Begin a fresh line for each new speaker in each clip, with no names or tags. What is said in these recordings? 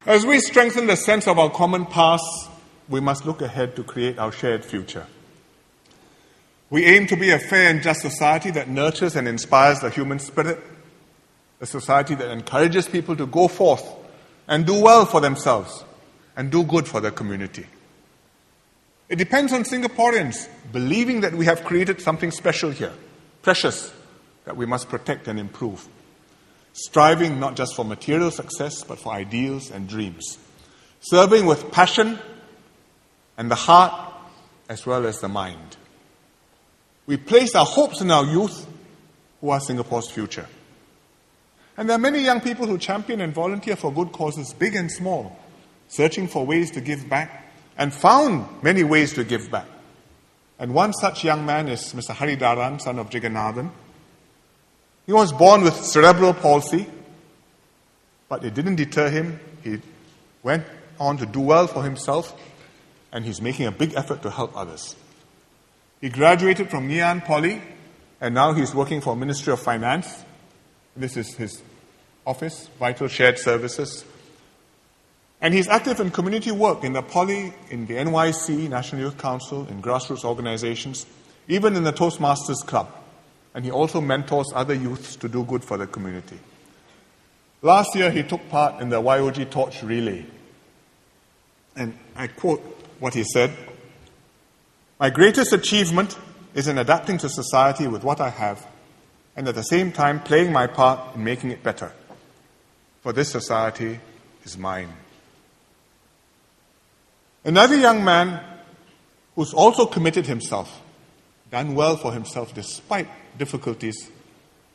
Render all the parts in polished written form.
As we strengthen the sense of our common past, we must look ahead to create our shared future. We aim to be a fair and just society that nurtures and inspires the human spirit, a society that encourages people to go forth and do well for themselves and do good for their community. It depends on Singaporeans believing that we have created something special here, precious, that we must protect and improve. Striving not just for material success, but for ideals and dreams. Serving with passion and the heart as well as the mind. We place our hopes in our youth, who are Singapore's future. And there are many young people who champion and volunteer for good causes, big and small, searching for ways to give back, and found many ways to give back. And one such young man is Mr. Haridaran, son of Jagannathan. He was born with cerebral palsy, but it didn't deter him. He went on to do well for himself, and he's making a big effort to help others. He graduated from Ngee Ann Poly, and now he's working for Ministry of Finance. This is his office, Vital Shared Services. And he's active in community work in the Poly, in the NYC, National Youth Council, in grassroots organizations, even in the Toastmasters Club. And he also mentors other youths to do good for the community. Last year, he took part in the YOG Torch Relay. And I quote what he said, "My greatest achievement is in adapting to society with what I have, and at the same time playing my part in making it better. For this society is mine." Another young man who's also committed himself, done well for himself despite difficulties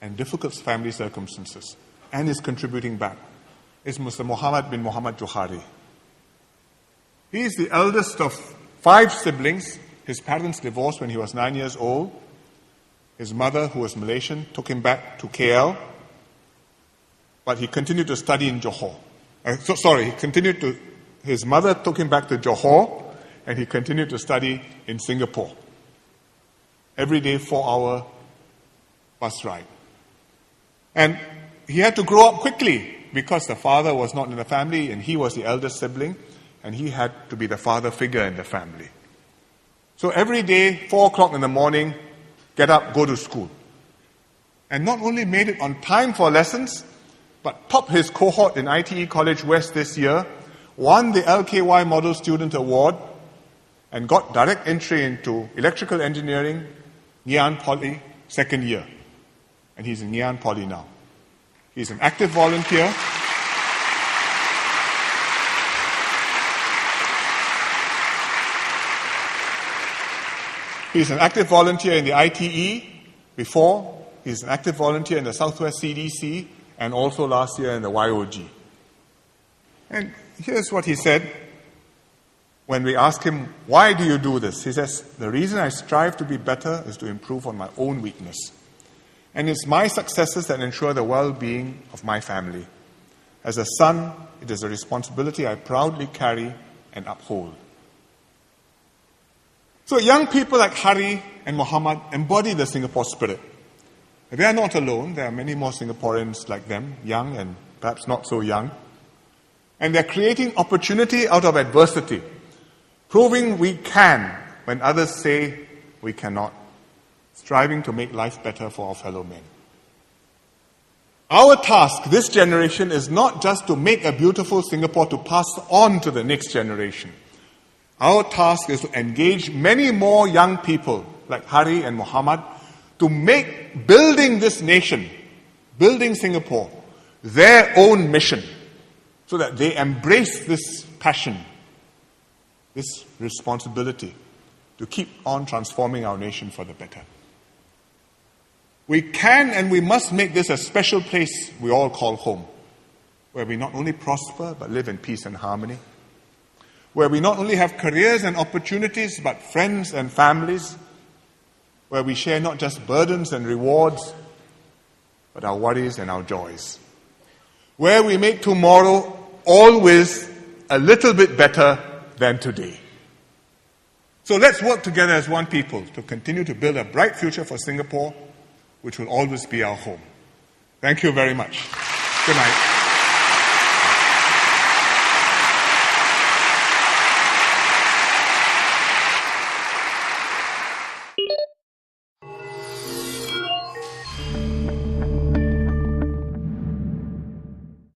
and difficult family circumstances, and is contributing back, is Mr. Muhammad bin Muhammad Johari. He is the eldest of 5 siblings. His parents divorced when he was 9 years old. His mother, who was Malaysian, took him back to KL, but he continued to study in Johor. His mother took him back to Johor, and he continued to study in Singapore. Every day, 4-hour bus ride. And he had to grow up quickly because the father was not in the family and he was the eldest sibling, and he had to be the father figure in the family. So every day, 4 o'clock in the morning, get up, go to school. And not only made it on time for lessons, but topped his cohort in ITE College West this year, won the LKY Model Student Award, and got direct entry into electrical engineering, Ngee Ann Poly, 2nd year. And he's in Ngee Ann Poly now. He's an active volunteer. He's an active volunteer in the ITE before. He's an active volunteer in the Southwest CDC, and also last year in the YOG. And here's what he said when we asked him, "Why do you do this?" He says, "The reason I strive to be better is to improve on my own weakness. And it's my successes that ensure the well-being of my family. As a son, it is a responsibility I proudly carry and uphold." So young people like Hari and Muhammad embody the Singapore spirit. They are not alone. There are many more Singaporeans like them, young and perhaps not so young. And they're creating opportunity out of adversity, proving we can when others say we cannot, striving to make life better for our fellow men. Our task, this generation, is not just to make a beautiful Singapore to pass on to the next generation. Our task is to engage many more young people like Hari and Muhammad to make building this nation, building Singapore, their own mission, so that they embrace this passion, this responsibility to keep on transforming our nation for the better. We can and we must make this a special place we all call home, where we not only prosper but live in peace and harmony, where we not only have careers and opportunities but friends and families, where we share not just burdens and rewards but our worries and our joys, where we make tomorrow always a little bit better than today. So let's work together as one people to continue to build a bright future for Singapore, which will always be our home. Thank you very much. Good night.